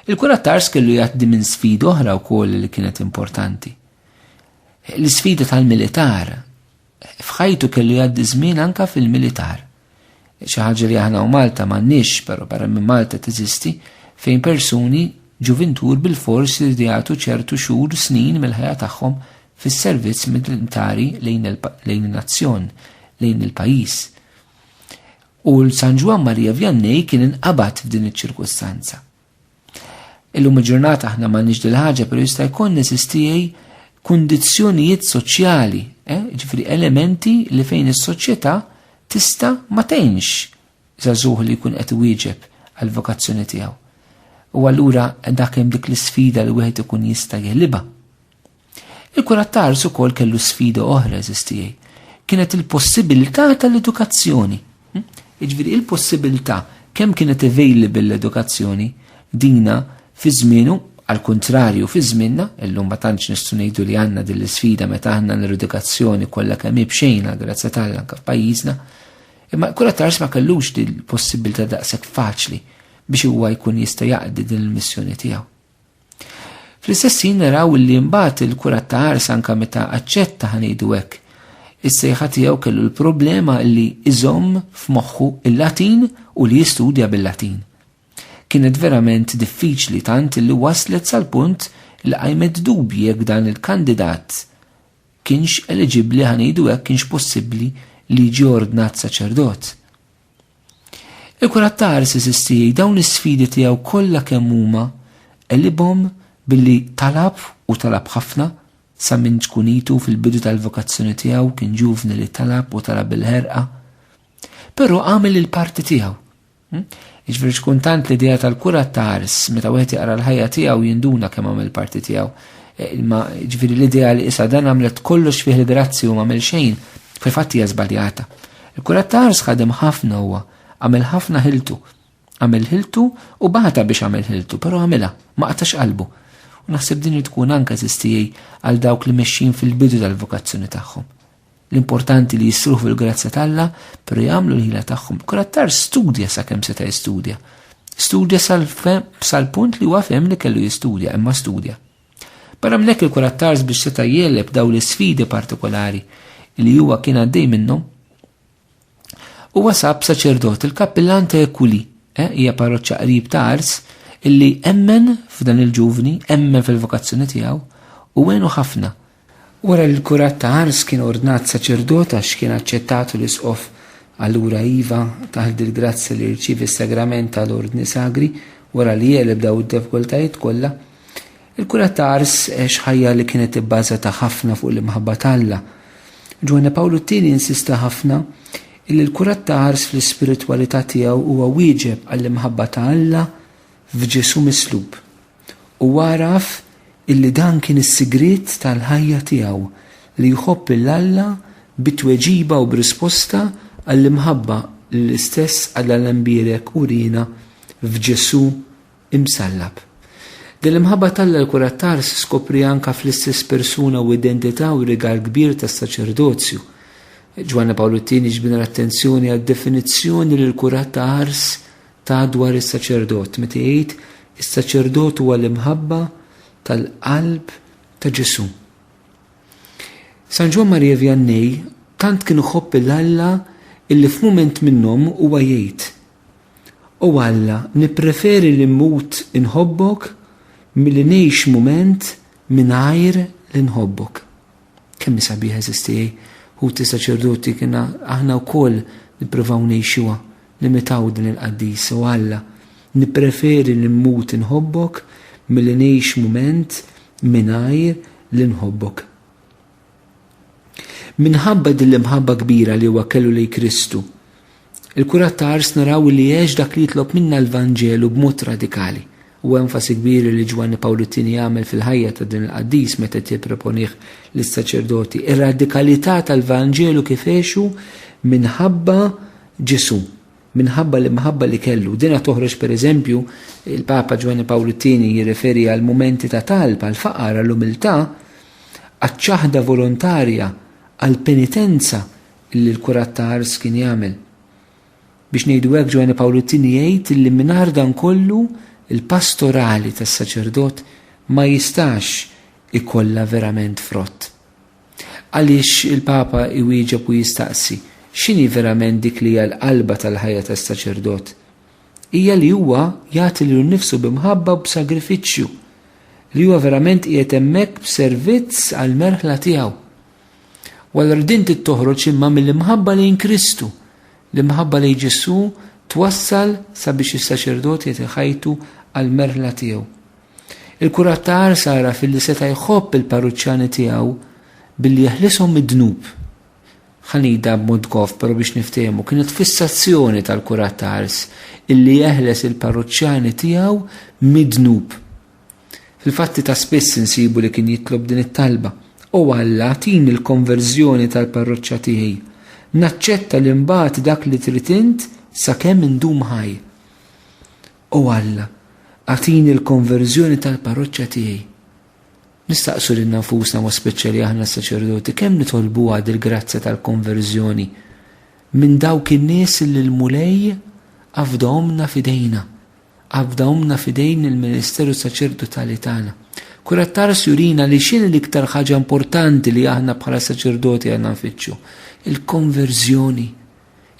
Il-kurat ta' ars kellu jgħaddi minn sfida oħra wkoll li kienet importanti. L-sfida tal-militar. F'ħajtu kellu jgħaddi żmien anka fil-militar. Xi ħaġa li aħna u Malta m'għandniex, però barra minn Malta teżisti, fejn persuni ġuventur bil-fors li jagħtu ċertu xhur snin mill-ħajja tagħhom fis-servizz militari lejn in-nazzjon, lejn il-pajjiż. U l-San Ġwan Marija Vjannej kien inqabad f'din iċ-ċirkustanza. Illum il-ġurnata aħna m'għandniex dil ħaġa, però jista' jkun neżistijej kundizzjonijiet soċjali, ġifieri elementi li fejn is-soċjetà tista' ma tgħinx żagħżugħ li jkun qed iwieġeb għall-vokazzjoni tiegħu. U allura dak hemm dik l-isfida li wieħed ikun jista' jeħlibha. Il-kurat ta' ars ukoll kellu sfida oħra eżistijej. Kienet il-possibilità tal-edukazzjoni. Jiġifieri il-possibilità kemm kienet available l-edukazzjoni dina fi żmienu, għal kontrarju fi żmienna, illum ma tantx nistgħu ngħidu li għandna din l-isfida meta aħna l-edukazzjoni kollha kemm bxejna grazzi tal anke f'pajjiżna, imma l-kurat ta' ars ma kellux din il-possibilità daqshekk faċli biex huwa jkun jista' jaqdi din il-missjoni tiegħu. Fl-istess ħin naraw li mbagħad il-kurat ta' ars anke meta aċċetta ħanejdu hekk. Is-sejħa tiegħu kellu l-problema li iżomm f'moħħu il-Latin u li jistudja bil-Latin. Kienet verament diffiċli tant li waslet sal-punt li qajmet dubji jekk dan il-kandidat kienx eliġibbli ħanejdu hekk kienx possibbli li jiġi ordnat saċerdot. Il-kurat ta' ars eżistijej dawn is-sfidi tiegħu kollha kemm huma qelibhom billi talab ħafna sa minn tkunitu fil-bidu tal-vokazzjoni tiegħu kien ġuvni li talab bil-ħerqa. Però għamel il-parti tiegħu. Jiġifieri xkuntant l-idea tal-kurat ta' ars meta wieħed jaqra l-ħajja tiegħu jinduna kemm għamel parti tiegħu. Ma jiġifieri l-idea li issa dan għamlet kollox fih l-grazzi u m'għamel xejn fil-fatt hija żbaljata. Il-kurat ta' ars ħadem ħafna huwa, għamel ħafna ħiltu. Għamel ħiltu u baħta biex għamel ħiltu, però għamilha, ma qatax qalbu. U naħseb din tkun anke eżistijej għal dawk li mexxin fil-bidu tal-vokazzjoni tagħhom. L-importanti li jissruħu fil-grazza tal-Alla, però jagħmlu l-ħila tagħhom. Kurat ta' ars studja sakemm seta' jistudja. Studja sal-punt li huwa fehem li kellu jistudja, imma studja. Barra minn hekk il-kurat ta' ars biex seta' jeleb dawn l-isfidi partikolari li huwa kien għaddej minnhom, huwa sab saċerdot il-kappillan ta' Ekuli, hija parroċċa qrib ta' ars, illi emmen f'dan il-ġuvni, emmen fil-vokazzjoni tiegħu u għenu ħafna. Wara l-kurat ta' ars kien ordnat saċerdota x'kien aċċettatu l-isqof allura iva taħt il-grazzi li rċievi s-sagrament tal-ordni sagri wara li jeleb daw id-diffikultajiet kollha. Il-kurat ta' ars x'ħajja li kienet ibbażata ħafna fuq l-imħabba tal-Alla. Ġwanna Pawlu II insista ħafna illi l-kurat ta' ars fl-ispiritwalità tiegħu huwa wieġeb għall-imħabba ta' Alla f'Ġesu mislub. U waraf illi dan kien is-sigriet tal-ħajja tiegħu li jħobb l-Alla bitweġiba u b'risposta għall-imħabba l-istess għall-ambierek urina f'Ġesu imsallab. Din l-imħabba tal-Alla l-kurat ta' ars skopri anka fl-istess persuna u identità u rigal kbir tas-saċerdozju. Ġwanna Pawlu II ġbina l-attenzjoni għad-definizzjoni li l-kurat ta' ars ta' dwar is-saċerdot, meta jgħid is-saċerdot huwa l-imħabba tal-qalb ta' Ġesu. San Ġwan Marija Vjannej tant kien iħobb l-Alla illi f'mument minnhom huwa jgħid: "O Alla, nippreferi li mmut inħobbok milli ngħix mument mingħajr li nħobbok." Kemm sabiħ eżistijej ħuti saċerdoti kien aħna wkoll nippruvaw ngħixuha. Limitaw din il-qaddis u Alla nippreferi li mmut inħobbok milli ngħix mument mingħajr li nħobbok. Minħabba din l-imħabba kbira li huwa kellu lejn Kristu, il-kurat ta' ars naraw li jgħix dak li jitlob minna l-Vanġelu b'mod radikali. U enfasi kbir li Ġwanni Pawlu II jagħmel fil-ħajja ta' din il-qaddis meta jipproponih lis-saċerdoti. Ir-radikalità tal-Vanġelu kif għexu minħabba Ġesu. Minħabba l-imħabba li kellu. Dina toħroġ pereżempju il-Papa Ġwanni Pawlu II jirreferi għal momenti ta' talba, għal faqar, għall-umiltà, għaċ-ċaħda volontarja, għal penitenza li l-kurat ta' ars kien jagħmel. Biex ngħidu hekk Ġwanni Pawlu II jgħid li mingħajr dan kollu il-pastorali tas-saċerdot ma jistax ikolla verament frott. Għaliex il-Papa iwieġeb u jistaqsi x'inhi verament dik li hija l-qalba tal-ħajja tas-saċerdot? Hija li huwa jagħti lilu nnifsu b'imħabba u b'sagrifiċċju, li huwa verament qiegħed hemmhekk b'servizz għall-merħla tiegħu. Wara din toħroġ imma mill-imħabba lejn Kristu, l-imħabba lejn Ġesu twassal sabiex is-saċerdot jitħajtu għall-merħla tiegħu. Il-kurat ta' ars ara fil-li seta' jħobb il-parruċċjani tiegħu billi jeħlishom mid-dnub. Ħanida b'mod goff, però biex niftehmu, kienet fissazzjoni tal-kurat ta' ars illi jeħles il-parruċċjani tiegħu mid-dnub. Fil-fatti ta' spiss insibu li kien jitlob din it-talba. U Alla tin il-konverżjoni tal-parroċċja tiegħi. Naċċetta li mbagħad dak li trid int sakemm indum ħaj. U Alla għatini il-konverżjoni tal-parroċċja tiegħi. Nistaqsu lil nafusna u speċjali aħna s-saċerdoti kemm nitolbu għad il-grazzja tal-konverżjoni minn dawk in-nies li l-mulej afdahomna fidejna, afdahomna fidejn il-Ministeru Saċerdotali tagħna. Kurat ta' ars jurina li x'inhi l-iktar ħaġa importanti li aħna bħala saċerdoti għandna nfittxu?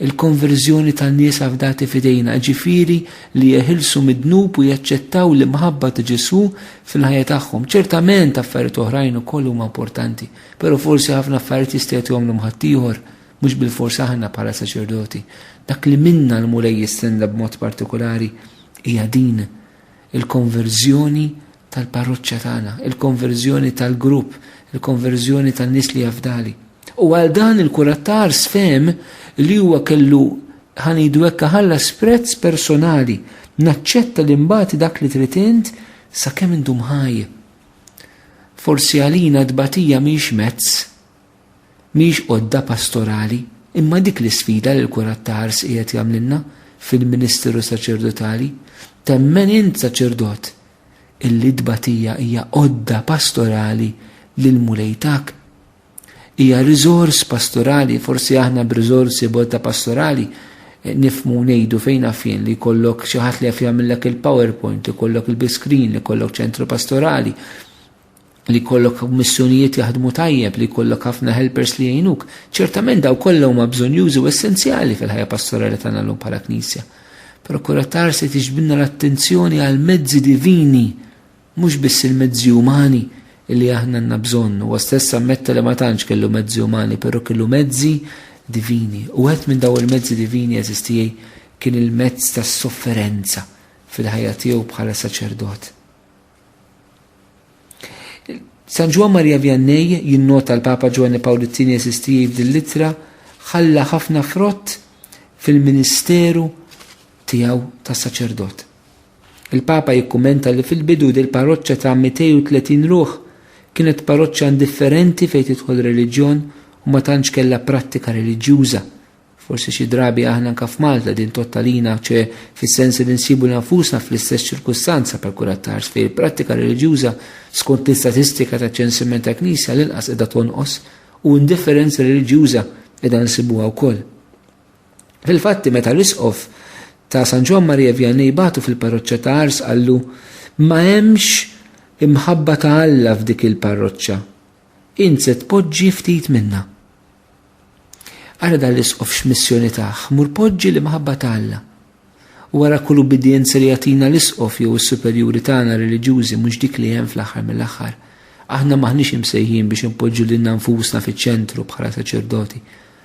Il-konverżjoni tan-nies afdati fidejna, ġifieri li jeħilsu mid-dnub u jaċċettaw l-imħabba ta' Ġesu fil-ħajja tagħhom. Ċertament affarijiet oħrajn ukoll huma importanti, però forsi ħafna affarijiet jista' jagħtuhom ħadd ieħor, mhux bil-forsi aħna bħala saċerdoti. Dak li minna l-mulej jistenna b'mod partikolari hija din il-konverżjoni tal-parroċċja tagħna, il-konverżjoni tal-grupp, il-konverżjoni tan-nies li afdali. U għal dan il-kurat ta' ars fehem li huwa kellu ħanidu hekk ħallas prezz personali, naċċetta li mbagħad dak li trid int sakemm indum ħaj. Forsi għalina tbatija mhix mezz, mhix għodda pastorali, imma dik l-isfida li l-kurat ta' ars qiegħed jagħmlilna fil-Ministeru Saċerdotali, temmen int saċerdot illi tbatija hija għodda pastorali lil mulejtak. Hija riżors pastorali, forsi aħna b'riżorsi bodda pastorali nifmu ngħidu fejn għafjen li jkollok xi ħadd li jaf jagħmellek il-PowerPoint, li jkollok il-biscreen, li jkollok ċentru pastorali, li jkollok missjonijiet jaħdmu tajjeb, li jkollok ħafna helpers li jgħinuk. Ċertament daw kollha huma bżonjużi u essenzjali fil-ħajja pastorali tagħna llum bħala Knisja. Però kurat ta' ars se tiġbidna l-attenzjoni għal mezzi divini, mhux biss il-mezzi umani illi aħna għandna bżonn. U stessa ammetta li ma tantx kellu mezzi umani, però kellu mezzi divini. U għed minn daw il-mezzi divini eżistijaj kien il-mezz tas-sofferenza fil-ħajja tiegħu bħala saċerdot. San Ġwan Marija Vianney jinnota l-Papa Giovanni Paolo II eżistijaj f'dil-littra ħalla ħafna frott fil-ministeru tiegħu tas-saċerdot. Il-Papa jikkumenta li fil-bidu del-parroċċa ta' 230 ruħ kienet parroċċa indifferenti fejn tidħol reliġjon u ma tantx kellha prattika reliġjuża. Forsi xi drabi aħna anke f'Malta din tottalina ċe fis-sens li nsibu nafusna fl-istess ċirkustanza bħal kurat ta' ars fejn il-prattika reliġjuża skont l-istatistika ta' ċensiment ta' Knisja l-inqas qiegħda tonqos u indifferenza reliġjuża qiegħda nsibuha wkoll. Fil-fatti meta l-isqof ta' San Ġwan Marija Vianney batu fil-parroċċa ta' ars qallu ma hemmx imħabba ta' Alla f'dik il-parroċċa. Int se tpoġġi ftit minna. Ara dan l-isqof x'missjoni tagħh, mur poġġi l-imħabba ta' Alla. U wara kull ubidjenza li jagħtina l-isqof jew is-superjuri tagħna reliġjużi mhux dik li hemm fl-aħħar mill-aħħar. Aħna maħniex imsejħin biex impoġġu lil nfusna fiċ-ċentru bħala saċerdoti,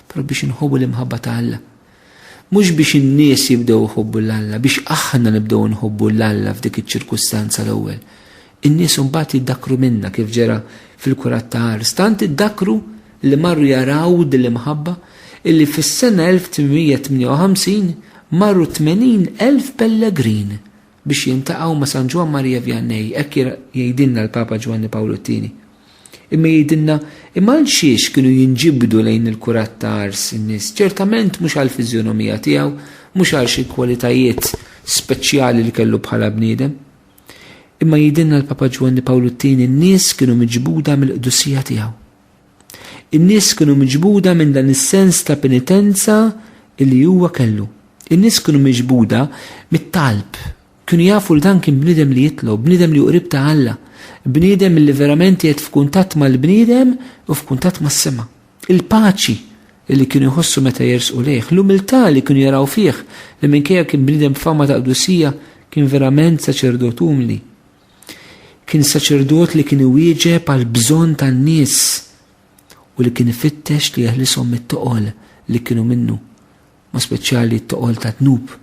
però biex inħobbu l-imħabba ta' Alla. Mhux biex in-nies jibdew iħobbu l-Alla, biex aħna nibdew nħobbu l-Alla f'dik iċ-ċirkustanza l-ewwel. In-nies imbagħad jiddakru minna kif ġera fil-kurat ta' ars. Tant iddakru li marru jaraw dil-imħabba illi fis-sena 1858 marru 80,000 pellegrin biex jintaqgħu ma' San Ġwan Marija Vianney, hekk jgħidilna l-Papa Giovanni Paolo II. Imma jgħidilna imma xiex kienu jinġibdu lejn il-kurat ta' ars in-nies. Ċertament mhux għall fiżjonomija tiegħu, mhux għal xi kwalitajiet speċjali li kellu bħala bniedem. Imma jgħidilna l-Papa Giovanni Paolo II in-nies kienu miġbuda mill-qdussija tiegħu. In-nies kienu miġbuda minn dan is-sens ta' penitenza li huwa kellu. In-nies kienu miġbuda mit-talb kienu jafu li dan kien bniedem li jitlob, bniedem li qrib ta' Alla, bniedem li verament jgħid f'kuntatt mal-bniedem u f'kuntatt mas-sema. Il-paċi li kienu jħossu meta jersqu lejh, l-umiltà li kienu jaraw fih, li minkejja kien bniedem fama ta' qdusija kien verament saċerdot umli. Kien saċerdot li kien iwieġeb għal bżonn tan-nies u li kien ifittex li jeħlishom mit-toqol li kienu minnu, ma speċjali t-toqol ta' tnub.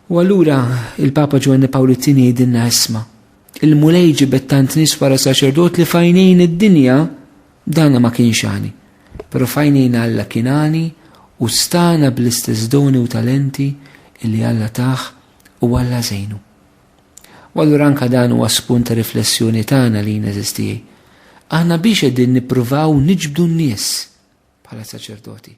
U allura il-Papa Giovanni Paolo II jgħidilna isma' il-mulej ġibet tant nies wara saċerdot li fajnejn id-dinja dana ma kienx għani, però fajnejn Alla kien għani u stana bl-istess doni u talenti illi Alla taħ u Alla żejnu. U allura anke dan huwa spunt ta' riflessjoni tagħna li jeżistijej. Aħna biex qegħdin nippruvaw niġbdu n-nies bħala saċerdoti.